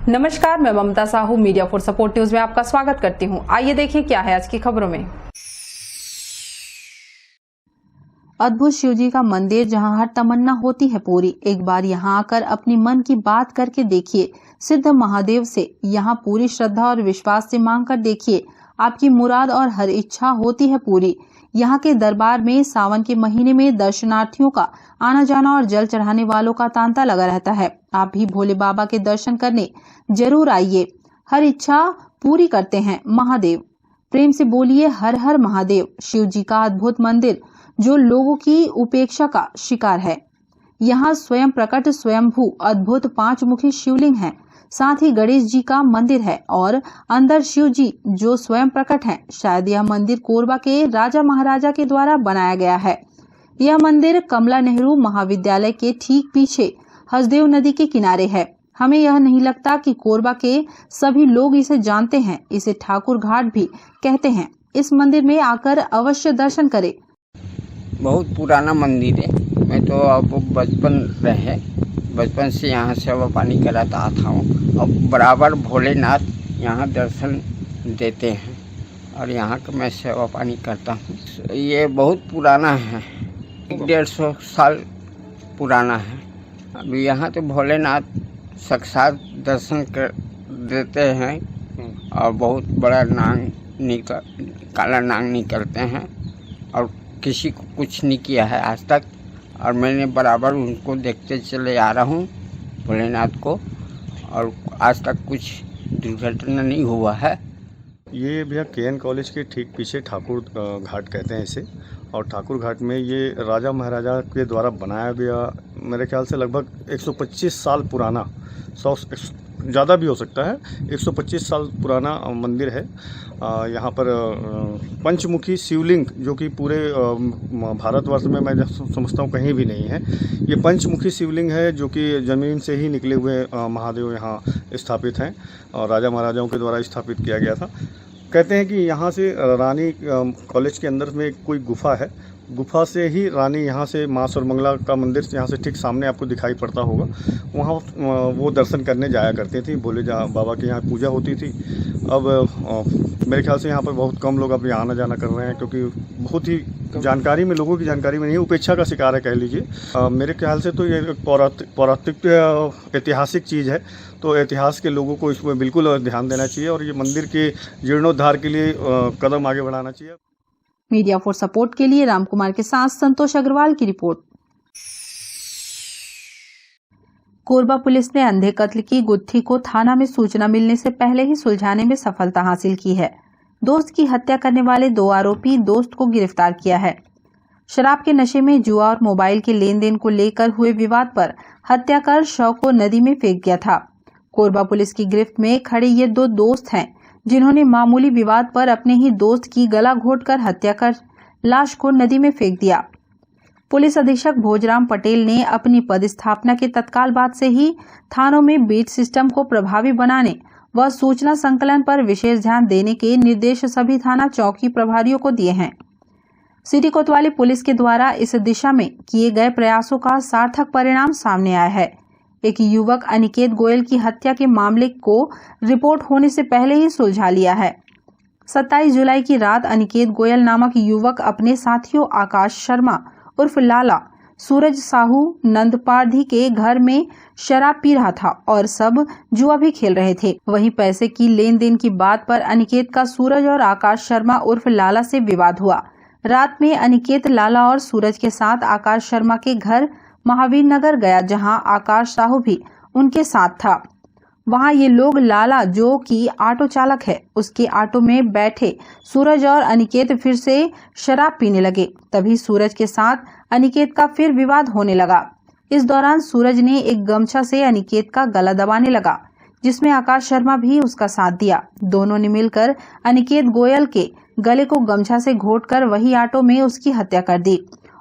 नमस्कार, मैं Mamta Sahu media for support news में आपका स्वागत करती हूं। आइए देखें क्या है आज की खबरों में। अद्भुत शिवजी का मंदिर, जहां हर तमन्ना होती है पूरी। एक बार यहां आकर अपनी मन की बात करके देखिए। सिद्ध महादेव से यहां पूरी श्रद्धा और विश्वास से मांग कर देखिए, आपकी मुराद और हर इच्छा होती है पूरी। यहाँ के दरबार में सावन के महीने में दर्शनार्थियों का आना जाना और जल चढ़ाने वालों का तांता लगा रहता है। आप भी भोले बाबा के दर्शन करने जरूर आइए। हर इच्छा पूरी करते हैं महादेव। प्रेम से बोलिए हर हर महादेव। शिव जी का अद्भुत मंदिर जो लोगों की उपेक्षा का शिकार है। यहाँ स्वयं प्रकट स्वयंभू अद्भुत 5 मुखी शिवलिंग है। साथ ही गणेश जी का मंदिर है और अंदर शिव जी जो स्वयं प्रकट हैं। शायद यह मंदिर कोरबा के राजा महाराजा के द्वारा बनाया गया है। यह मंदिर कमला नेहरू महाविद्यालय के ठीक पीछे हसदेव नदी के किनारे है। हमें यह नहीं लगता कि कोरबा के सभी लोग इसे जानते हैं। इसे ठाकुर घाट भी कहते हैं। इस मंदिर में आकर अवश्य दर्शन करें। बहुत पुराना मंदिर है। मैं तो अब बचपन से यहाँ सेवा पानी कराता आता हूँ और बराबर भोलेनाथ यहाँ दर्शन देते हैं और यहाँ का मैं सेवा पानी करता हूँ। ये बहुत पुराना है, 150 साल पुराना है। अभी यहाँ तो भोलेनाथ साक्षात दर्शन कर देते हैं और बहुत बड़ा काला नाग निकलते हैं और किसी को कुछ नहीं किया है आज तक। और मैंने बराबर उनको देखते चले आ रहा हूँ भोलेनाथ को, और आज तक कुछ दुर्घटना नहीं हुआ है। ये भैया KN कॉलेज के ठीक पीछे ठाकुर घाट कहते हैं इसे। और ठाकुर घाट में ये राजा महाराजा के द्वारा बनाया गया, मेरे ख्याल से लगभग 125 साल पुराना, 100 ज़्यादा भी हो सकता है, 125 साल पुराना मंदिर है। यहाँ पर पंचमुखी शिवलिंग जो कि पूरे भारतवर्ष में मैं समझता हूँ कहीं भी नहीं है। ये पंचमुखी शिवलिंग है जो कि ज़मीन से ही निकले हुए महादेव यहाँ स्थापित हैं और राजा महाराजाओं के द्वारा स्थापित किया गया था। कहते हैं कि यहाँ से रानी कॉलेज के अंदर में कोई गुफा है। गुफा से ही रानी यहाँ से माँ सर्वमंगला का मंदिर यहाँ से ठीक सामने आपको दिखाई पड़ता होगा। वहाँ वो दर्शन करने जाया करती थी। भोले बाबा के यहाँ पूजा होती थी। अब मेरे ख्याल से यहाँ पर बहुत कम लोग अब यहाँ आना जाना कर रहे हैं क्योंकि बहुत ही जानकारी में, लोगों की जानकारी में नहीं, उपेक्षा का शिकार है कह लीजिए। मेरे ख्याल से तो ये पौराणिक ऐतिहासिक चीज़ है, तो इतिहास के लोगों को इसमें बिल्कुल ध्यान देना चाहिए और ये मंदिर के जीर्णोद्धार के लिए कदम आगे बढ़ाना चाहिए। मीडिया फॉर सपोर्ट के लिए रामकुमार के साथ संतोष अग्रवाल की रिपोर्ट। कोरबा पुलिस ने अंधे कत्ल की गुत्थी को थाना में सूचना मिलने से पहले ही सुलझाने में सफलता हासिल की है। दोस्त की हत्या करने वाले 2 आरोपी दोस्त को गिरफ्तार किया है। शराब के नशे में जुआ और मोबाइल के लेन देन को लेकर हुए विवाद पर हत्या कर शव को नदी में फेंक दिया था। कोरबा पुलिस की गिरफ्त में खड़े ये 2 दोस्त हैं जिन्होंने मामूली विवाद पर अपने ही दोस्त की गला घोंटकर हत्या कर लाश को नदी में फेंक दिया। पुलिस अधीक्षक भोजराम पटेल ने अपनी पदस्थापना के तत्काल बाद से ही थानों में बीट सिस्टम को प्रभावी बनाने व सूचना संकलन पर विशेष ध्यान देने के निर्देश सभी थाना चौकी प्रभारियों को दिए हैं। सिटी कोतवाली पुलिस के द्वारा इस दिशा में किए गए प्रयासों का सार्थक परिणाम सामने आया है। एक युवक अनिकेत गोयल की हत्या के मामले को रिपोर्ट होने से पहले ही सुलझा लिया है। 27 जुलाई की रात अनिकेत गोयल नामक युवक अपने साथियों आकाश शर्मा उर्फ लाला, सूरज साहू नंदपारधी के घर में शराब पी रहा था और सब जुआ भी खेल रहे थे। वहीं पैसे की लेन देन की बात पर अनिकेत का सूरज और आकाश शर्मा उर्फ लाला से विवाद हुआ। रात में अनिकेत लाला और सूरज के साथ आकाश शर्मा के घर महावीर नगर गया, जहां आकाश साहू भी उनके साथ था। वहां ये लोग लाला जो कि ऑटो चालक है उसके ऑटो में बैठे सूरज और अनिकेत फिर से शराब पीने लगे। तभी सूरज के साथ अनिकेत का फिर विवाद होने लगा। इस दौरान सूरज ने एक गमछा से अनिकेत का गला दबाने लगा, जिसमें आकाश शर्मा भी उसका साथ दिया। दोनों ने मिलकर अनिकेत गोयल के गले को गमछा से घोंटकर वही ऑटो में उसकी हत्या कर दी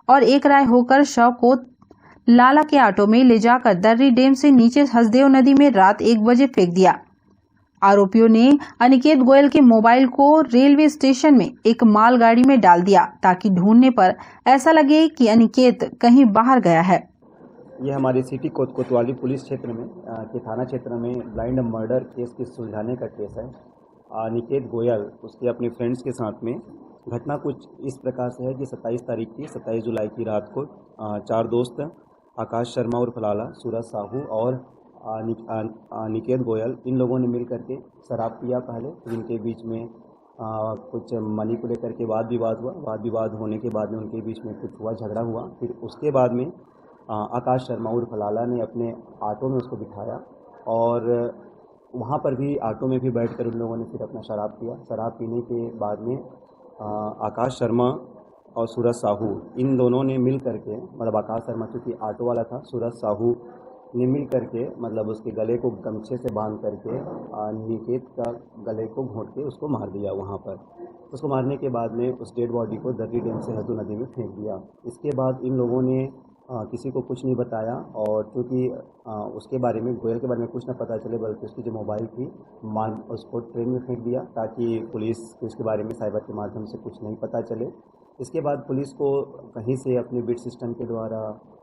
और एक राय होकर शव को लाला के ऑटो में ले जाकर दर्री डैम से नीचे हसदेव नदी में रात 1 बजे फेंक दिया। आरोपियों ने अनिकेत गोयल के मोबाइल को रेलवे स्टेशन में एक मालगाड़ी में डाल दिया ताकि ढूंढने पर ऐसा लगे कि अनिकेत कहीं बाहर गया है। ये हमारे सिटी कोतवाली पुलिस क्षेत्र में के थाना क्षेत्र में ब्लाइंड मर्डर केस के सुलझाने का केस है। निकेत गोयल उसके अपने फ्रेंड्स के साथ में घटना कुछ इस प्रकार से है कि 27 जुलाई की रात को 4 दोस्त आकाश शर्मा उर्फ लाला, सूरज साहू और निकेत गोयल, इन लोगों ने मिल करके शराब पिया पहले। फिर इनके बीच में कुछ मनी को लेकर के वाद विवाद हुआ। वाद विवाद होने के बाद में उनके बीच में कुछ हुआ, झगड़ा हुआ। फिर उसके बाद में आकाश शर्मा उर्फ लाला ने अपने ऑटो में उसको बिठाया और वहाँ पर भी ऑटो में भी बैठकर उन लोगों ने फिर अपना शराब पिया। शराब पीने के बाद में आकाश शर्मा और सूरज साहू इन दोनों ने मिल करके, मतलब आकाश शर्मा चूँकि ऑटो वाला था, सूरज साहू ने मिल करके मतलब उसके गले को गमछे से बांध करके निकेत का गले को घोंट के उसको मार दिया। वहाँ पर उसको मारने के बाद में उस डेड बॉडी को दर्री डैम से हदू नदी में फेंक दिया। इसके बाद इन लोगों ने किसी को कुछ नहीं बताया और क्योंकि उसके बारे में, गोयल के बारे में कुछ न पता चले, बल्कि उसकी जो मोबाइल थी उसको ट्रेन में फेंक दिया ताकि पुलिस को इसके बारे में साइबर के माध्यम से कुछ नहीं पता चले। इसके बाद पुलिस को कहीं से अपने बिट सिस्टम के द्वारा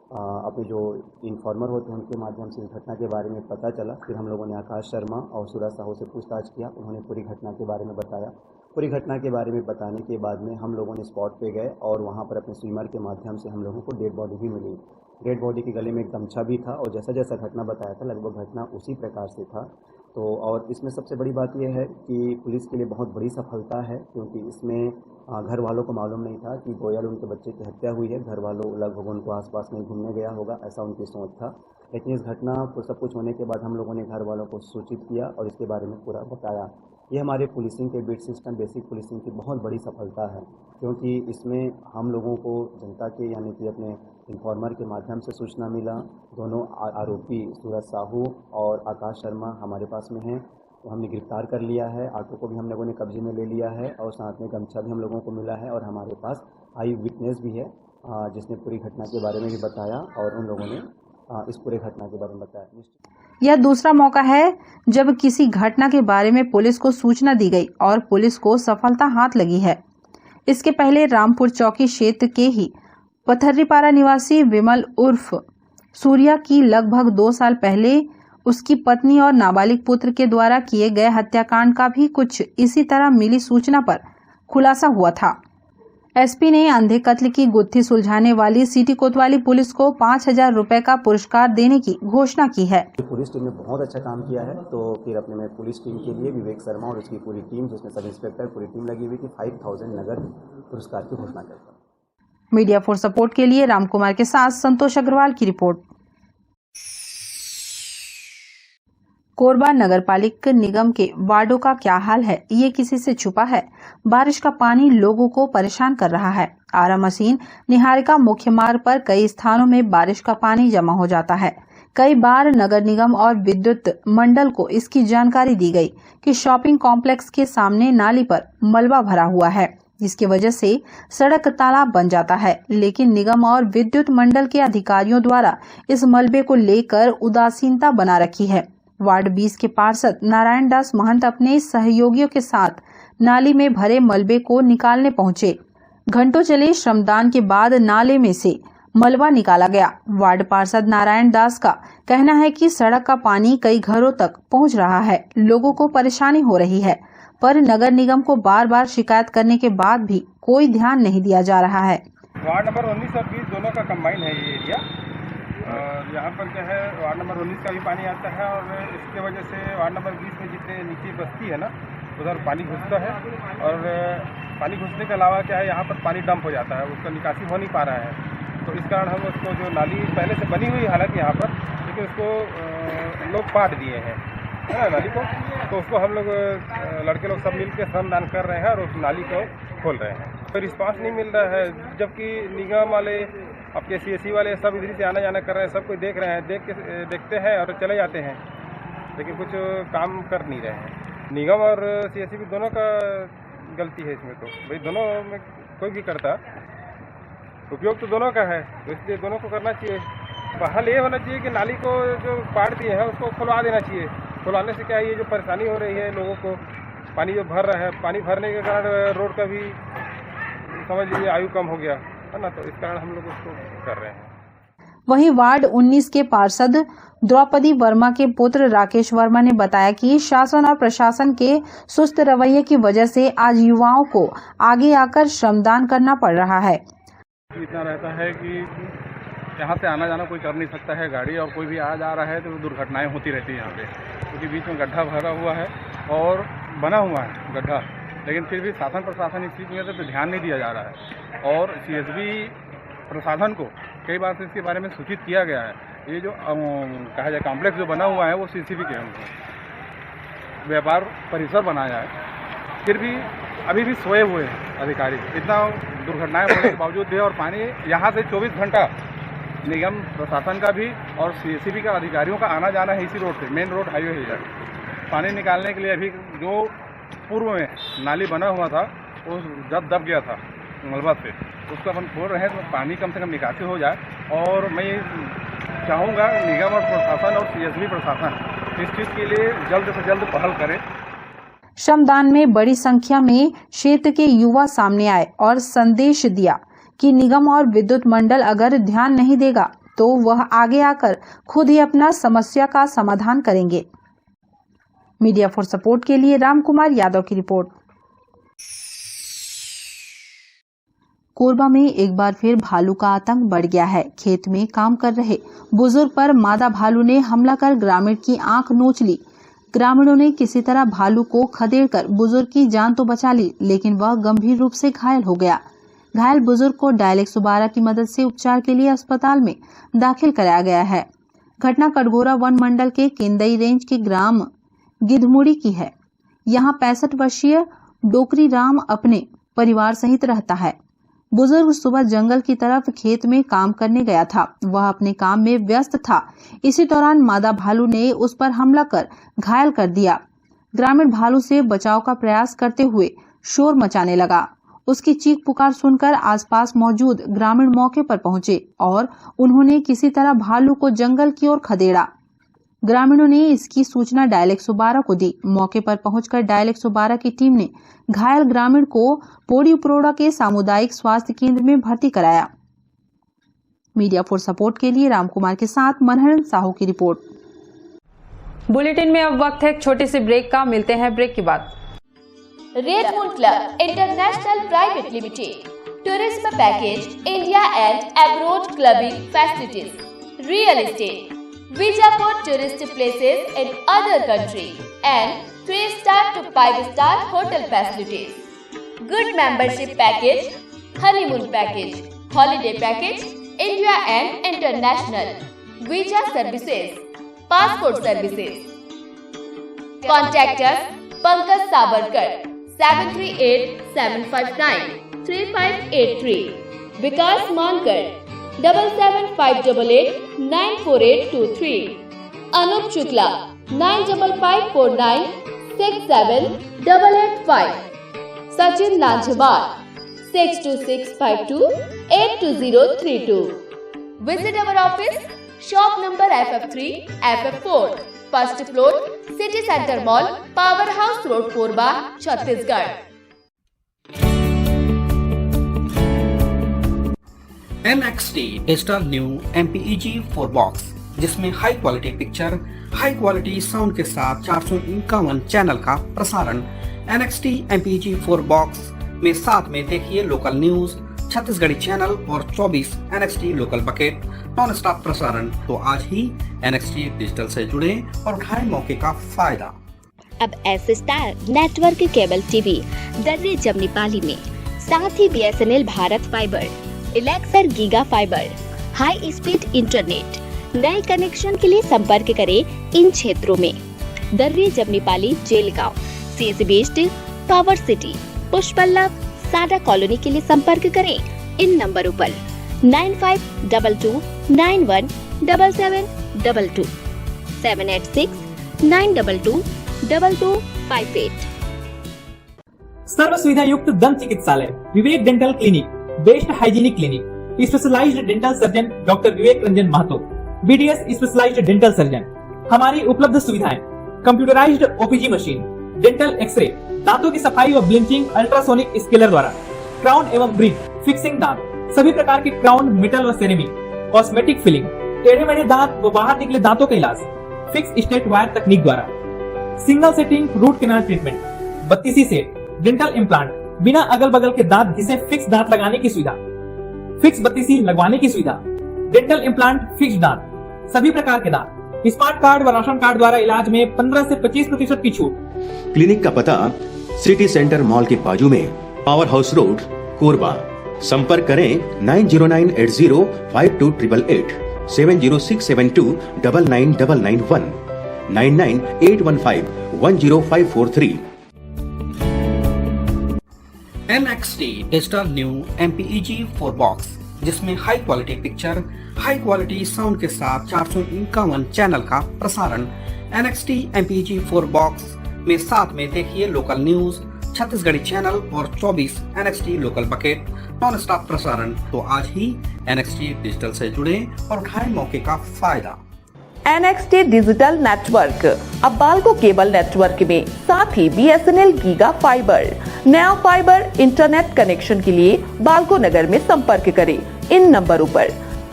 अपने जो इन्फॉर्मर होते हैं उनके माध्यम से इस घटना के बारे में पता चला। फिर हम लोगों ने आकाश शर्मा और सूरज साहू से पूछताछ किया। उन्होंने पूरी घटना के बारे में बताया। पूरी घटना के बारे में बताने के बाद में हम लोगों ने स्पॉट पे गए और वहाँ पर अपने स्विमर के माध्यम से हम लोगों को डेड बॉडी भी मिली। डेड बॉडी के गले में एक गमछा भी था और जैसा जैसा घटना बताया था लगभग घटना उसी प्रकार से था। तो और इसमें सबसे बड़ी बात यह है कि पुलिस के लिए बहुत बड़ी सफलता है, क्योंकि इसमें घर वालों को मालूम नहीं था कि गोयल उनके बच्चे की हत्या हुई है। घर वालों लगभग उनको आसपास में घूमने गया होगा, ऐसा उनकी सोच था। लेकिन इस घटना को सब कुछ होने के बाद हम लोगों ने घर वालों को सूचित किया और इसके बारे में पूरा बताया। ये हमारे पुलिसिंग के बीट सिस्टम, बेसिक पुलिसिंग की बहुत बड़ी सफलता है, क्योंकि इसमें हम लोगों को जनता के यानी कि अपने इन्फॉर्मर के माध्यम से सूचना मिला। दोनों आरोपी सूरज साहू और आकाश शर्मा हमारे पास में हैं, तो हमने गिरफ्तार कर लिया है। ऑटो को भी हम लोगों ने कब्जे में ले लिया है और साथ में गमछा भी हम लोगों को मिला है और हमारे पास आई विटनेस भी है जिसने पूरी घटना के बारे में भी बताया और उन लोगों ने इस पूरे घटना के बारे में बताया। यह दूसरा मौका है जब किसी घटना के बारे में पुलिस को सूचना दी गई और पुलिस को सफलता हाथ लगी है। इसके पहले रामपुर चौकी क्षेत्र के ही पथर्रीपारा निवासी विमल उर्फ सूर्या की लगभग 2 साल पहले उसकी पत्नी और नाबालिग पुत्र के द्वारा किए गए हत्याकांड का भी कुछ इसी तरह मिली सूचना पर खुलासा हुआ था। एसपी ने अंधे कत्ल की गुत्थी सुलझाने वाली सिटी कोतवाली पुलिस को 5,000 रुपए का पुरस्कार देने की घोषणा की है। पुलिस टीम ने बहुत अच्छा काम किया है, तो फिर अपने में पुलिस टीम के लिए विवेक शर्मा और उसकी पूरी टीम, जिसमें सब इंस्पेक्टर पूरी टीम लगी हुई थी, 5,000 नगद पुरस्कार की घोषणा करता है। मीडिया फॉर सपोर्ट के लिए रामकुमार के साथ संतोष अग्रवाल की रिपोर्ट। कोरबा नगर पालिक निगम के वार्डों का क्या हाल है, ये किसी से छुपा है। बारिश का पानी लोगों को परेशान कर रहा है। आरा मशीन निहारिका मुख्य मार्ग पर कई स्थानों में बारिश का पानी जमा हो जाता है। कई बार नगर निगम और विद्युत मंडल को इसकी जानकारी दी गई कि शॉपिंग कॉम्प्लेक्स के सामने नाली पर मलबा भरा हुआ है, जिसकी वजह से सड़क तालाब बन जाता है। लेकिन निगम और विद्युत मंडल के अधिकारियों द्वारा इस मलबे को लेकर उदासीनता बना रखी है। वार्ड 20 के पार्षद नारायण दास महंत अपने सहयोगियों के साथ नाली में भरे मलबे को निकालने पहुंचे। घंटों चले श्रमदान के बाद नाले में से मलबा निकाला गया। वार्ड पार्षद नारायण दास का कहना है कि सड़क का पानी कई घरों तक पहुंच रहा है, लोगों को परेशानी हो रही है, पर नगर निगम को बार बार शिकायत करने के बाद भी कोई ध्यान नहीं दिया जा रहा है। वार्ड नंबर 19 और 20 दोनों का कंबाइन है ये एरिया, और यहाँ पर क्या है वार्ड नंबर 19 का भी पानी आता है और इसके वजह से वार्ड नंबर 20 में जितने नीचे बस्ती है ना उधर पानी घुसता है, और पानी घुसने के अलावा क्या है यहाँ पर पानी डंप हो जाता है, उसका निकासी हो नहीं पा रहा है। तो इस कारण हम उसको जो नाली पहले से बनी हुई हालांकि यहाँ पर, लेकिन उसको लोग पाट दिए हैं है ना नाली को, तो उसको हम लोग लड़के लोग सब मिल के श्रमदान कर रहे हैं और उस नाली को खोल रहे हैं। तो रिस्पांस नहीं मिल रहा है, जबकि निगम वाले आपके CSC वाले सब इधर से आना जाना कर रहे हैं, सब कोई देख रहे हैं, देखते हैं और चले जाते हैं, लेकिन कुछ काम कर नहीं रहे हैं। निगम और CSC भी दोनों का गलती है इसमें, तो भाई दोनों में कोई भी करता, उपयोग तो दोनों का है, तो इसलिए दोनों को करना चाहिए। हल ये होना चाहिए कि नाली को जो पाट दिए हैं उसको खुलवा देना चाहिए। खुलवाने से क्या है, ये जो परेशानी हो रही है लोगों को, पानी जो भर रहा है, पानी भरने के कारण रोड का भी समझ लीजिए आयु कम हो गया है ना, तो इस कारण हम लोग उसको कर रहे हैं। वहीं वार्ड 19 के पार्षद द्रौपदी वर्मा के पुत्र राकेश वर्मा ने बताया कि शासन और प्रशासन के सुस्त रवैये की वजह से आज युवाओं को आगे आकर श्रमदान करना पड़ रहा है। इतना रहता है कि यहाँ से आना जाना कोई कर नहीं सकता है गाड़ी, और कोई भी आ जा रहा है तो दुर्घटनाएं होती रहती है यहाँ पे, क्योंकि बीच में गड्ढा भरा हुआ है और बना हुआ है गड्ढा, लेकिन फिर भी शासन प्रशासन इस चीज़ में तो ध्यान नहीं दिया जा रहा है। और CSB प्रशासन को कई बार से इसके बारे में सूचित किया गया है। ये जो कहा जाए कॉम्प्लेक्स जो बना हुआ है वो CCB के अंदर व्यापार परिसर बनाया है, फिर भी अभी भी सोए हुए हैं अधिकारी। इतना दुर्घटनाएं होने के बावजूद भी, और पानी यहाँ से 24 घंटा निगम प्रशासन का भी और CSB का अधिकारियों का आना जाना है इसी रोड से, मेन रोड हाईवे है। पानी निकालने के लिए अभी जो पूर्व में नाली बना हुआ था वो जब दब गया था मलबा से, उसको अपन खोल रहे हैं तो पानी कम से कम निकासी हो जाए। और मैं चाहूँगा निगम और प्रशासन और CSB प्रशासन इस चीज़ के लिए जल्द से जल्द पहल करे। श्रमदान में बड़ी संख्या में क्षेत्र के युवा सामने आए और संदेश दिया कि निगम और विद्युत मंडल अगर ध्यान नहीं देगा तो वह आगे आकर खुद ही अपना समस्या का समाधान करेंगे। मीडिया फॉर सपोर्ट के लिए रामकुमार यादव की रिपोर्ट। कोरबा में एक बार फिर भालू का आतंक बढ़ गया है। खेत में काम कर रहे बुजुर्ग पर मादा भालू ने हमला कर ग्रामीण की आंख नोच ली। ग्रामीणों ने किसी तरह भालू को खदेड़कर बुजुर्ग की जान तो बचा ली, लेकिन वह गंभीर रूप से घायल हो गया। घायल बुजुर्ग को डायल 112 की मदद से उपचार के लिए अस्पताल में दाखिल कराया गया है। घटना कटघोरा वन मंडल के केंदई रेंज के ग्राम गिधमुड़ी की है। यहाँ 65 वर्षीय डोकरी राम अपने परिवार सहित रहता है। बुजुर्ग सुबह जंगल की तरफ खेत में काम करने गया था। वह अपने काम में व्यस्त था। इसी दौरान मादा भालू ने उस पर हमला कर घायल कर दिया। ग्रामीण भालू से बचाव का प्रयास करते हुए शोर मचाने लगा। उसकी चीख पुकार सुनकर आसपास मौजूद ग्रामीण मौके पर पहुंचे और उन्होंने किसी तरह भालू को जंगल की ओर खदेड़ा। ग्रामीणों ने इसकी सूचना डायल 112 को दी। मौके पर पहुंचकर डायल 112 की टीम ने घायल ग्रामीण को पोड़ी उपरोड़ा के सामुदायिक स्वास्थ्य केंद्र में भर्ती कराया। मीडिया फॉर सपोर्ट के लिए रामकुमार के साथ मनहरन साहू की रिपोर्ट। बुलेटिन में अब वक्त है एक छोटे से ब्रेक का। मिलते हैं ब्रेक के बाद। Red moon club international private limited, tourism package, India and abroad clubbing facilities, real estate, visa for tourist places in other country, and 3-star to 5-star hotel facilities. Good membership package, honeymoon package, holiday package, India and international, visa services, passport services. Contact us Pankaj Savarkar 738-759-3583, Vikas Mankar 7758894823, Anup Shukla 9554967885, Sachin Lanchhawar 62652822032. Visit our office, shop number FF3, FF4, first floor, City Center Mall, Powerhouse Road, Korba, Chhattisgarh. NXT digital new MPEG 4 box, जिसमें high quality picture, high quality sound के साथ 451 channel का प्रसारण। NXT MPEG 4 box में साथ में देखिए local news, Chhattisgarhi channel और 24 NXT local bucket non stop प्रसारण। तो आज ही NXT डिजिटल से जुड़े और उठाएं मौके का फायदा। अब S star network cable TV Darri Jamni Pali में, साथ ही BSNL भारत फाइबर, इलेक्सर giga fibre, high speed internet. नए कनेक्शन के लिए संपर्क करें इन क्षेत्रों में: Darri Jamnipali, Jelgaon, CSB steel, power city, Pushpallav, साडा कॉलोनी के लिए संपर्क करें इन नंबरों पर 9522917722, 786-922-2258। सर्व सुविधा युक्त दंत चिकित्सालय Vivek dental clinic, best hygienic clinic, specialised dental surgeon doctor Vivek Ranjan Mahato, BDS specialised dental surgeon. हमारी उपलब्ध सुविधाएं: computerised OPG machine, dental X-ray, दांतों की सफाई व ब्लीचिंग अल्ट्रासोनिक स्केलर द्वारा, क्राउन एवं ब्रिज, फिक्सिंग दांत, सभी प्रकार के क्राउन, मेटल व सेरेमिक, कॉस्मेटिक फिलिंग, टेढ़े मेढ़े दांत व बाहर निकले दांतों का इलाज फिक्स स्टेट वायर तकनीक द्वारा, single sitting root canal treatment, 32 set dental implant, बिना अगल बगल के दांत घिसे फिक्स दांत लगाने की सुविधा, फिक्स 32 लगवाने की सुविधा, डेंटल इम्प्लांट फिक्स दांत, सभी प्रकार के दांत, स्मार्ट कार्ड व राशन कार्ड द्वारा इलाज में 15 से 25% की छूट। क्लिनिक का पता सिटी सेंटर मॉल के बाजू में, पावर हाउस रोड, कोरबा। संपर्क करें 9098052888, 7067299991, 9981510543। NXT digital new MPEG 4 box, जिसमें high quality picture, high quality sound के साथ 451 चैनल का प्रसारण। NXT MPEG 4 बॉक्स में साथ में देखिए लोकल न्यूज, छत्तीसगढ़ी चैनल और 24 NXT local bucket non stop प्रसारण। तो आज ही NXT डिजिटल से जुड़े और उठाएं मौके का फायदा। NXT डिजिटल नेटवर्क अब बाल्को केबल नेटवर्क में साथ ही BSNL गीगा फाइबर। नया फाइबर इंटरनेट कनेक्शन के लिए बाल्को नगर में संपर्क करें इन नंबरों पर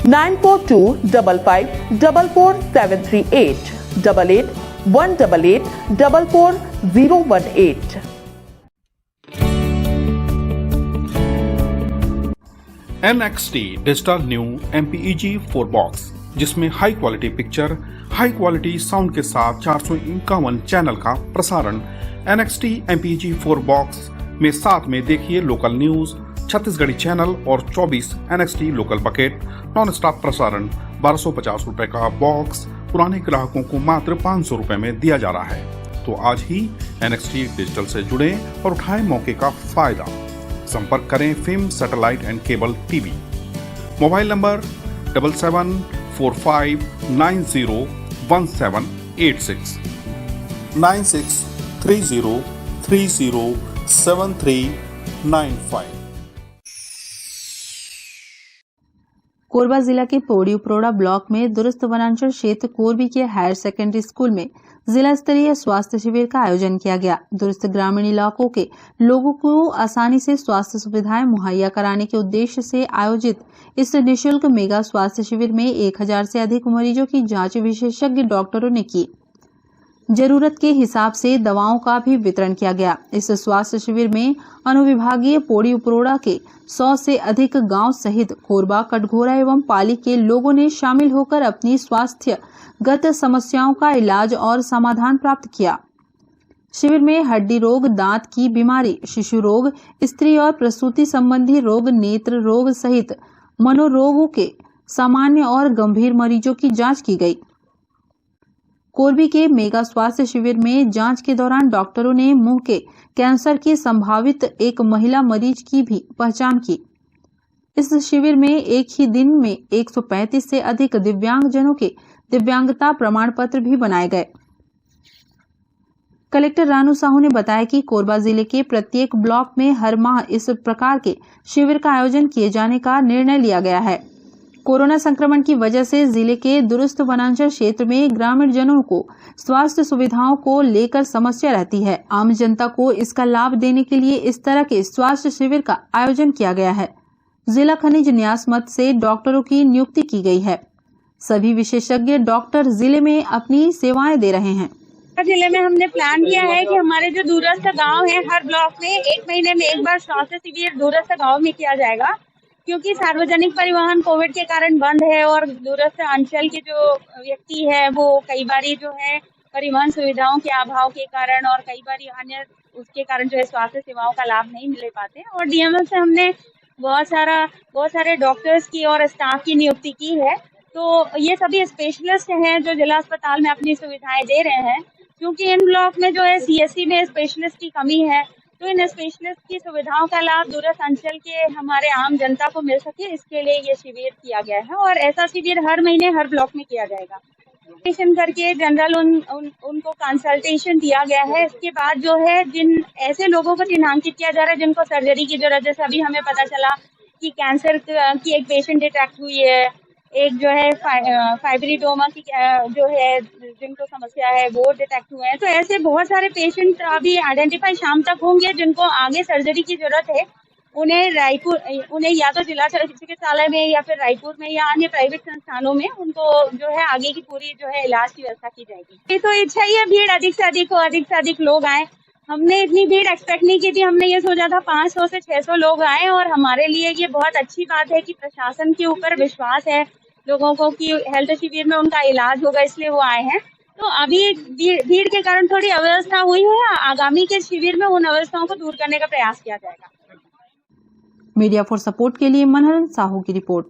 9425544738, 8818844018। NXT digital new MPEG 4 box, जिसमें high quality picture, high quality sound के साथ 451 चैनल का प्रसारण। NXT MPEG 4 बॉक्स में साथ में देखिए लोकल न्यूज, छत्तीसगढ़ी चैनल और 24 NXT local bucket non stop प्रसारण। 1250 रुपए का बॉक्स पुराने ग्राहकों को मात्र 500 रुपए में दिया जा रहा है। तो आज ही NXT डिजिटल से जुड़े और उठाएं मौके का फायदा। संपर्क करें film satellite and cable TV. Mobile number 7745901786, 9630307395। Korba जिला के पौड़ी उपरोड़ा ब्लॉक में दुरुस्त वनांचल क्षेत्र कोरबी के हायर सेकेंडरी स्कूल में जिला स्तरीय स्वास्थ्य शिविर का आयोजन किया गया। दुरुस्त ग्रामीण इलाकों के लोगों को आसानी से स्वास्थ्य सुविधाएं मुहैया कराने के उद्देश्य से आयोजित इस निःशुल्क मेगा स्वास्थ्य शिविर में 1000 से अधिक मरीजों की जांच विशेषज्ञ डॉक्टरों ने की। जरूरत के हिसाब से दवाओं का भी वितरण किया गया। इस स्वास्थ्य शिविर में अनुविभागीय पौड़ी उपरोड़ा के 100 से अधिक गांव सहित कोरबा, कटघोरा एवं पाली के लोगों ने शामिल होकर अपनी स्वास्थ्यगत समस्याओं का इलाज और समाधान प्राप्त किया। शिविर में हड्डी रोग, दांत की बीमारी, शिशु रोग, स्त्री और प्रसूति संबंधी रोग, नेत्र रोग सहित मनोरोगों के सामान्य और गंभीर मरीजों की जांच की गई। कोरबी के मेगा स्वास्थ्य शिविर में जांच के दौरान डॉक्टरों ने मुंह के कैंसर की संभावित एक महिला मरीज की भी पहचान की। इस शिविर में एक ही दिन में 135 से अधिक दिव्यांगजनों के दिव्यांगता प्रमाण पत्र भी बनाए गए। कलेक्टर रानू साहू ने बताया कि कोरबा जिले के प्रत्येक ब्लॉक में हर माह इस प्रकार के शिविर का आयोजन किए जाने का निर्णय लिया गया है। कोरोना संक्रमण की वजह से जिले के दुरुस्त वनांचल क्षेत्र में ग्रामीण जनों को स्वास्थ्य सुविधाओं को लेकर समस्या रहती है। आम जनता को इसका लाभ देने के लिए इस तरह के स्वास्थ्य शिविर का आयोजन किया गया है। जिला खनिज न्यास मद से डॉक्टरों की नियुक्ति की गई है। सभी विशेषज्ञ डॉक्टर जिले में अपनी सेवाएं दे रहे हैं। जिले में हमने प्लान किया है कि हमारे जो दूरस्थ गांव है, हर ब्लॉक में 1 महीने में एक बार स्वास्थ्य शिविर दूरस्थ गांव में किया जाएगा, क्योंकि सार्वजनिक परिवहन कोविड के कारण बंद है और दूरस्थ अंचल के जो व्यक्ति है वो कई बारी जो है परिवहन सुविधाओं के अभाव के कारण और कई बारी अन्य उसके कारण जो है स्वास्थ्य सेवाओं का लाभ नहीं मिल पाते। और DML से हमने बहुत सारे डॉक्टर्स की और स्टाफ की नियुक्ति की है। तो ये सभी स्पेशलिस्ट हैं जो जिला अस्पताल में अपनी सुविधाएं दे रहे हैं, क्योंकि इन ब्लॉक में जो है CSC में स्पेशलिस्ट की कमी है। तो इन स्पेशलिस्ट की सुविधाओं का लाभ दूरस्थ अंचल के हमारे आम जनता को मिल सके, इसके लिए ये शिविर किया गया है और ऐसा शिविर हर महीने हर ब्लॉक में किया जाएगा। करके जनरल उनको कंसल्टेशन दिया गया है। इसके बाद जो है जिन ऐसे लोगों को चिन्हांकित किया जा रहा है जिनको सर्जरी की जरूरत है, अभी हमें पता चला कि कैंसर की एक पेशेंट डिटेक्ट हुई है, एक जो है फाइब्रिडोमा की जो है जिनको समस्या है वो डिटेक्ट हुए हैं। तो ऐसे बहुत सारे पेशेंट अभी आइडेंटिफाई शाम तक होंगे जिनको आगे सर्जरी की जरूरत है। उन्हें या तो जिला चिकित्सालय में या फिर रायपुर में या अन्य प्राइवेट संस्थानों में उनको जो है आगे की पूरी जो है इलाज की व्यवस्था की जाएगी। तो इच्छा ही है भीड़ अधिक से अधिक लोग आए। हमने इतनी भीड़ एक्सपेक्ट नहीं की थी। हमने ये सोचा था 500 से 600 लोग आए और हमारे लिए ये बहुत अच्छी बात है कि प्रशासन के ऊपर विश्वास है लोगों को कि हेल्थ शिविर में उनका इलाज होगा, इसलिए वो आए हैं। तो अभी भीड़ के कारण थोड़ी अव्यवस्था हुई है। आगामी के शिविर में उन अव्यवस्थाओं को दूर करने का प्रयास किया जाएगा। मीडिया फॉर सपोर्ट के लिए मनोहर साहू की रिपोर्ट।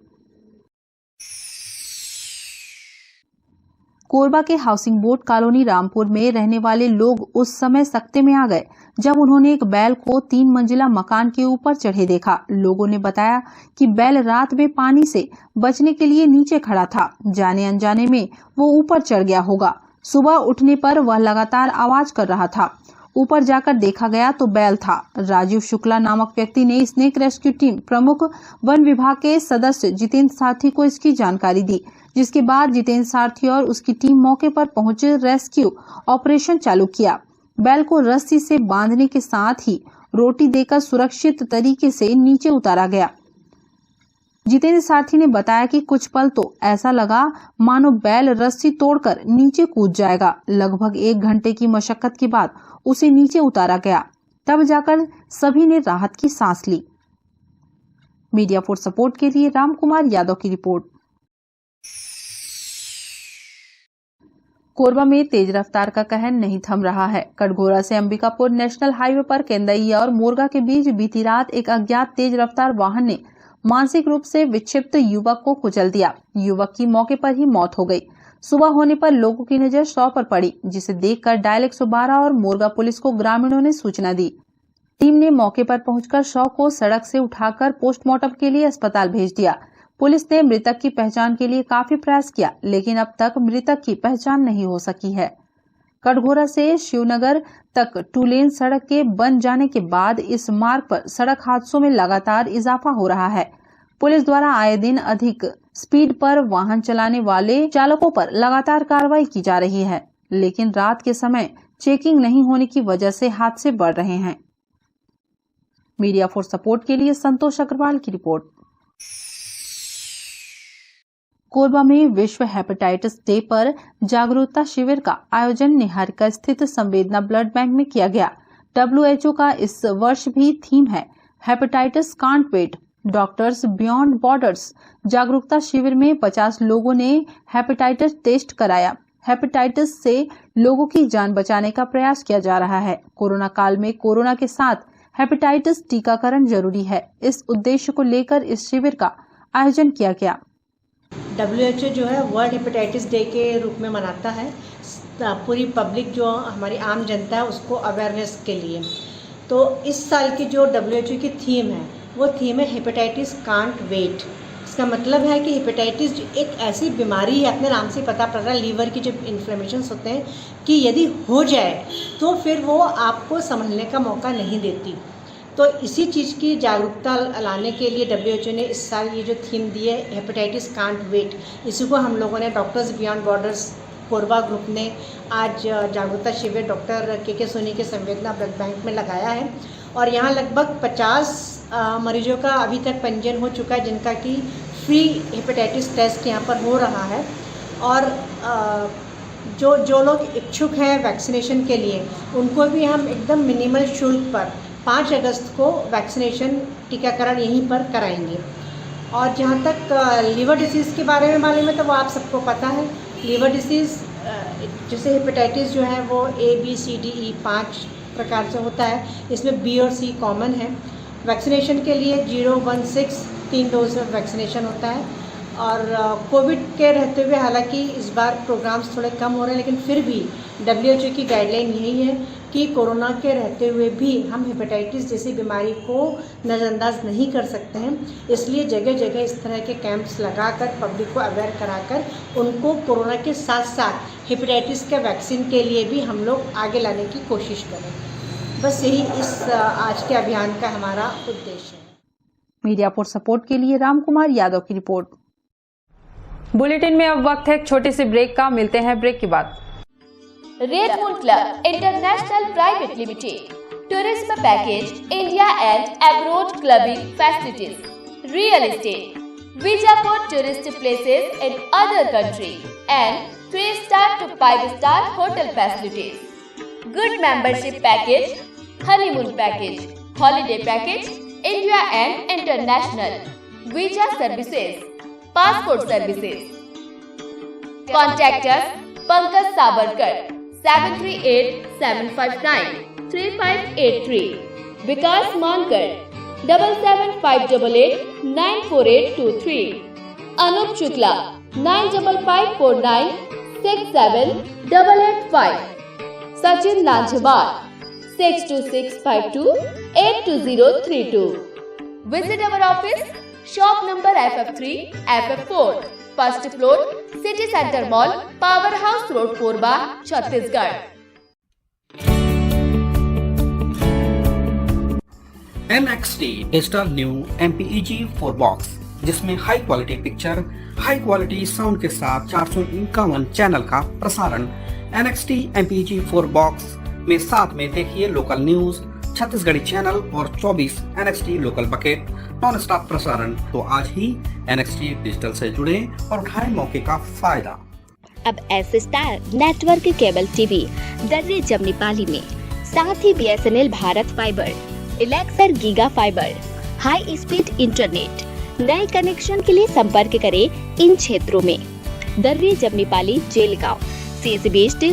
कोरबा के हाउसिंग बोर्ड कॉलोनी रामपुर में रहने वाले लोग उस समय सकते में आ गए जब उन्होंने एक बैल को 3 मंजिला मकान के ऊपर चढ़े देखा। लोगों ने बताया कि बैल रात में पानी से बचने के लिए नीचे खड़ा था। जाने अनजाने में वो ऊपर चढ़ गया होगा। सुबह उठने पर वह लगातार आवाज कर रहा था। ऊपर जाकर देखा गया तो बैल था। राजीव शुक्ला नामक व्यक्ति ने स्नेक रेस्क्यू टीम प्रमुख वन विभाग के सदस्य जितेंद्र सारथी को इसकी जानकारी दी, जिसके बाद जितेंद्र सारथी और उसकी टीम मौके पर पहुंचे रेस्क्यू ऑपरेशन चालू किया। बैल को रस्सी से बांधने के साथ ही रोटी देकर सुरक्षित तरीके से नीचे उतारा गया। जितेंद्र सारथी ने बताया कि कुछ पल तो ऐसा लगा मानो बैल रस्सी तोड़कर नीचे कूद जाएगा। लगभग 1 घंटे की मशक्कत के बाद उसे नीचे उतारा गया, तब जाकर सभी ने राहत की सांस ली। मीडिया फॉर सपोर्ट के लिए रामकुमार यादव की रिपोर्ट। कोरबा में तेज रफ्तार का कहर नहीं थम रहा है। कटघोरा से अंबिकापुर नेशनल हाईवे पर केंदईया और मोरगा के बीच बीती रात एक अज्ञात तेज रफ्तार वाहन ने मानसिक रूप से विक्षिप्त युवक को कुचल दिया। युवक की मौके पर ही मौत हो गई। सुबह होने पर लोगों की नजर शव पर पड़ी, जिसे देखकर डायल 112 और मोरगा पुलिस को ग्रामीणों ने सूचना दी। टीम ने मौके पर पहुंचकर शव को सड़क से उठाकर पोस्टमार्टम के लिए अस्पताल भेज दिया। पुलिस ने मृतक की पहचान के लिए काफी प्रयास किया, लेकिन अब तक मृतक की पहचान नहीं हो सकी है। कटघोरा से शिवनगर तक 2 लेन सड़क के बन जाने के बाद इस मार्ग पर सड़क हादसों में लगातार इजाफा हो रहा है। पुलिस द्वारा आए दिन अधिक स्पीड पर वाहन चलाने वाले चालकों पर लगातार कार्रवाई की जा रही है, लेकिन रात के समय चेकिंग नहीं होने की वजह से हादसे बढ़ रहे हैं। मीडिया फॉर सपोर्ट के लिए संतोष अग्रवाल की रिपोर्ट। कोरबा में विश्व हेपेटाइटिस डे पर जागरूकता शिविर का आयोजन निहारिका स्थित संवेदना ब्लड बैंक में किया गया। WHO का इस वर्ष भी थीम है hepatitis can't wait, doctors beyond borders. जागरूकता शिविर में 50 लोगों ने हेपेटाइटिस टेस्ट कराया। हेपेटाइटिस से लोगों की जान बचाने का प्रयास किया जा रहा है। कोरोना काल में कोरोना के साथ हेपेटाइटिस टीकाकरण जरूरी है। इस उद्देश्य को लेकर इस शिविर का आयोजन किया गया। WHO जो है वर्ल्ड हेपेटाइटिस डे के रूप में मनाता है। पूरी पब्लिक जो हमारी आम जनता है उसको अवेयरनेस के लिए। तो इस साल की जो WHO की थीम है वो थीम है हेपेटाइटिस कांट वेट। इसका मतलब है कि हेपेटाइटिस एक ऐसी बीमारी है, अपने नाम से पता पड़ रहा है, लीवर की जो इन्फ्लेमेशंस होते हैं कि यदि हो जाए तो फिर वो आपको संभलने का मौका नहीं देती। तो इसी चीज़ की जागरूकता लाने के लिए WHO ने इस साल ये जो थीम दी है हेपेटाइटिस कांट वेट, इसी को हम लोगों ने doctors beyond borders Korba group ने आज जागरूकता शिविर डॉक्टर के सोनी के संवेदना ब्लड बैंक में लगाया है। और यहाँ लगभग 50 मरीजों का अभी तक पंजीयन हो चुका है, जिनका कि फ्री हेपेटाइटिस टेस्ट यहाँ पर हो रहा है। और जो लोग इच्छुक हैं वैक्सीनेशन के लिए, उनको भी हम एकदम मिनिमल शुल्क पर 5 अगस्त को वैक्सीनेशन टीकाकरण यहीं पर कराएंगे। और जहाँ तक लीवर डिसीज़ के बारे में मालूम है तो वो आप सबको पता है। लीवर डिसीज़ जैसे हेपेटाइटिस जो है वो ABCDE 5 प्रकार से होता है। इसमें B और C कॉमन है। वैक्सीनेशन के लिए 0, 1, 6 3 डोज में वैक्सीनेशन होता है। और कोविड के रहते हुए हालांकि इस बार प्रोग्राम्स थोड़े कम हो रहे हैं, लेकिन फिर भी WHO की गाइडलाइन यही है कि कोरोना के रहते हुए भी हम हेपेटाइटिस जैसी बीमारी को नज़रअंदाज नहीं कर सकते हैं। इसलिए जगह जगह इस तरह के कैंप्स लगाकर पब्लिक को अवेयर कराकर उनको कोरोना के साथ साथ हेपेटाइटिस के वैक्सीन के लिए भी हम लोग आगे लाने की कोशिश करें। बस यही इस आज के अभियान का हमारा उद्देश्य है। मीडिया फॉर सपोर्ट के लिए रामकुमार यादव की रिपोर्ट। बुलेटिन में अब वक्त है एक छोटे से ब्रेक का। मिलते हैं ब्रेक के बाद। Red moon club international private limited, tourism package, India and abroad clubbing facilities, real estate, visa for tourist places in other country, and 3-star to 5-star hotel facilities. Good membership package, honeymoon package, holiday package, India and international, visa services, passport services. Contact us Pankaj Sabarkar 7387593583, Vikas Mankar 7758894823, Anup Shukla 9554967885, Sachin Lanchhawar 62652822032. Visit our office, shop number FF3, FF4, first floor, City Center Mall, Powerhouse Road, Korba, Chhattisgarh. NXT digital new MPEG 4 box, जिसमें high quality picture, high quality sound के साथ 451 channel का प्रसारण। NXT MPEG 4 box में साथ में देखिए local news, Chhattisgarhi channel और 24 NXT local bucket non stop प्रसारण। तो आज ही NXT डिजिटल से जुड़े और उठाएं मौके का फायदा। अब S star network cable TV Darri Jamnipali में, साथ ही BSNL भारत फाइबर, इलेक्सर giga fibre, high speed internet. नए कनेक्शन के लिए संपर्क करें इन क्षेत्रों में: Darri Jamnipali, Jelgaon, CSB based,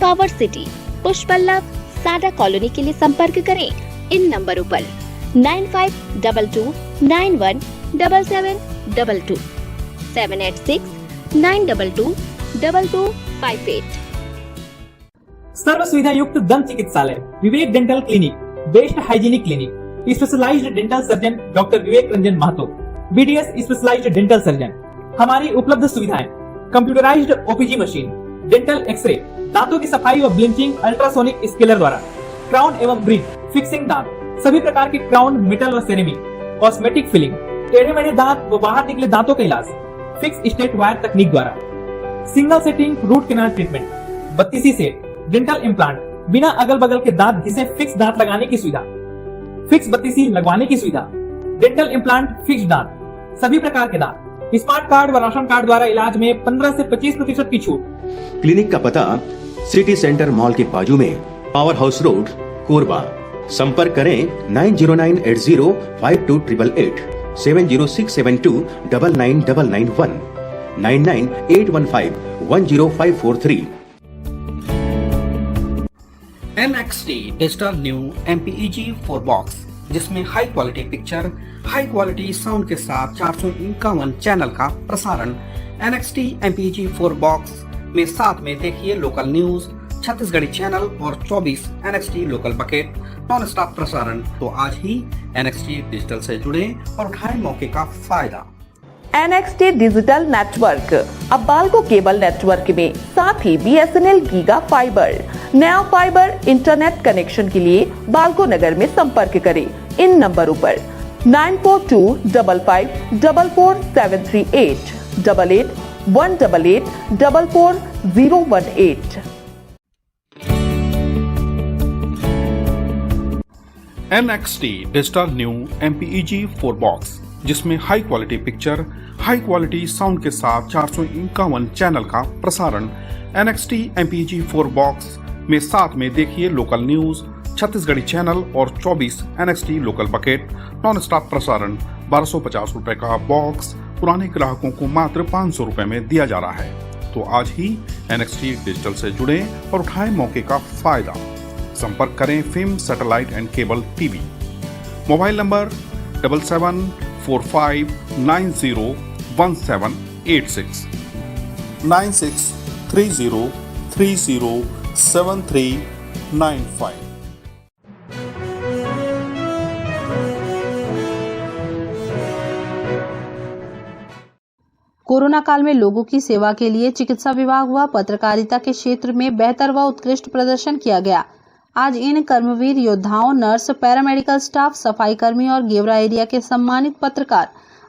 power city, Pushpallav, सादा कॉलोनी के लिए संपर्क करें इन नंबरों पर 9522917722, 786-922-2258। सर्व सुविधा युक्त दंत चिकित्सालय Vivek dental clinic, best hygienic clinic, specialised dental surgeon doctor Vivek Ranjan Mahato, BDS specialised dental surgeon. हमारी उपलब्ध सुविधाएं: computerised OPG machine, dental X-ray, दांतों की सफाई व ब्लीचिंग अल्ट्रासोनिक स्केलर द्वारा, क्राउन एवं ब्रिज, फिक्सिंग दांत, सभी प्रकार के क्राउन, मेटल व सेरेमिक, कॉस्मेटिक फिलिंग, टेढ़े मेढ़े दांत व बाहर निकले दांतों का इलाज फिक्स स्टेट वायर तकनीक द्वारा, single sitting root canal treatment, 32 set, dental implant, बिना अगल बगल के दांत घिसे फिक्स दांत लगाने की सुविधा, फिक्स 32 लगवाने की सुविधा, डेंटल इम्प्लांट, फिक्स दांत, सभी प्रकार के दांत, स्मार्ट कार्ड व राशन कार्ड द्वारा इलाज में 15 से 25% की छूट। क्लिनिक का पता सिटी सेंटर मॉल के बाजू में, पावर हाउस रोड, कोरबा। संपर्क करें 9098052888, 7067299991, 9981510543। NXT digital new MPEG 4 box, जिसमें high quality picture, high quality sound के साथ 451 चैनल का प्रसारण। NXT MPEG 4 बॉक्स में साथ में देखिए लोकल न्यूज, छत्तीसगढ़ी चैनल और 24 NXT local bucket non stop प्रसारण। तो आज ही NXT डिजिटल से जुड़े और उठाएं मौके का फायदा। NXT डिजिटल नेटवर्क अब बाल्को केबल नेटवर्क में, साथ ही BSNL गीगा फाइबर। नया फाइबर इंटरनेट कनेक्शन के लिए बाल्को नगर में संपर्क करें इन नंबरों पर 9425544738, 8818844018। NXT digital new MPEG 4 box, जिसमें high quality picture, high quality sound के साथ 451 चैनल का प्रसारण। NXT MPEG 4 बॉक्स में साथ में देखिए लोकल न्यूज, छत्तीसगढ़ी चैनल और 24 NXT local bucket non stop प्रसारण। 1250 रुपए का बॉक्स पुराने ग्राहकों को मात्र 500 रुपए में दिया जा रहा है। तो आज ही NXT डिजिटल से जुड़े और उठाएं मौके का फायदा। संपर्क करें film satellite and cable TV. Mobile number 7745901786, 9630307395। Corona काल में लोगों की सेवा के लिए चिकित्सा विभाग व पत्रकारिता के क्षेत्र में बेहतर व उत्कृष्ट प्रदर्शन किया गया। आज इन कर्मवीर योद्धाओं, नर्स, पैरामेडिकल स्टाफ, सफाई कर्मी और गेवरा एरिया के सम्मानित पत्रकार,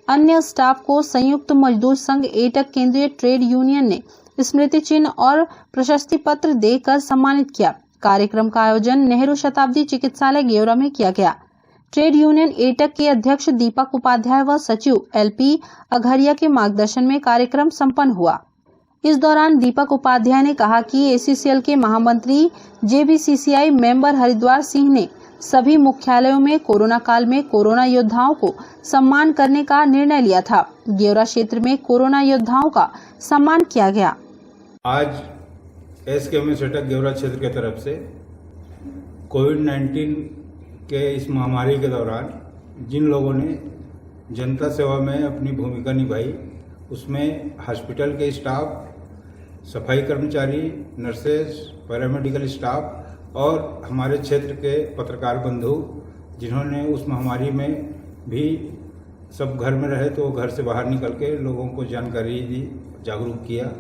अन्य स्टाफ को संयुक्त मजदूर संघ एटक केंद्रीय ट्रेड यूनियन ने स्मृति चिन्ह और प्रशस्ति पत्र देकर सम्मानित किया। कार्यक्रम का आयोजन नेहरू शताब्दी चिकित्सालय गेवरा में किया गया। ट्रेड यूनियन एटक के अध्यक्ष दीपक उपाध्याय व सचिव एलपी अघरिया के मार्गदर्शन में कार्यक्रम संपन्न हुआ। इस दौरान दीपक उपाध्याय ने कहा कि एसीसीएल के महामंत्री जेबीसीसीआई मेंबर हरिद्वार सिंह ने सभी मुख्यालयों में कोरोना काल में कोरोना योद्धाओं को सम्मान करने का निर्णय लिया था। गेवरा क्षेत्र में कोरोना योद्धाओं का सम्मान किया गया। आज एसकेएमएस एटक गेवरा क्षेत्र के तरफ से कोविड-19 के इस महामारी के दौरान जिन लोगों ने जनता सेवा में अपनी भूमिका निभाई, उसमें हॉस्पिटल के स्टाफ, सफाई कर्मचारी, नर्सेज, पैरामेडिकल स्टाफ और हमारे क्षेत्र के पत्रकार बंधु, जिन्होंने उस महामारी में भी सब घर में रहे तो घर से बाहर निकल के लोगों को जानकारी दी, जागरूक किया,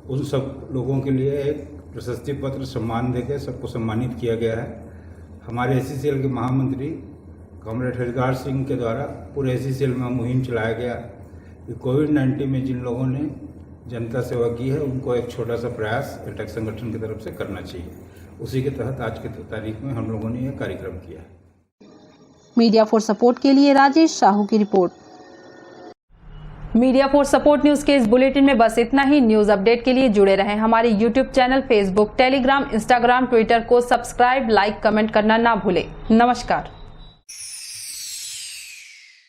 उन सब लोगों के लिए एक प्रशस्ति पत्र सम्मान देकर सबको सम्मानित किया गया है। हमारे एसीसीएल के महामंत्री कॉमरेड हरिद्वार सिंह के द्वारा पूरे एसीसीएल में मुहिम चलाया गया कि कोविड-19 में जिन लोगों ने जनता सेवा की है उनको एक छोटा सा प्रयास एटक संगठन की तरफ से करना चाहिए। उसी के तहत आज की तारीख में हम लोगों ने यह कार्यक्रम किया। मीडिया फॉर सपोर्ट के लिए राजेश साहू की report. Media for support news के इस बुलेटिन में बस इतना ही। न्यूज अपडेट के लिए जुड़े रहें हमारे YouTube channel, Facebook, Telegram, Instagram, Twitter को सब्सक्राइब, लाइक, कमेंट करना ना भूलें। नमस्कार।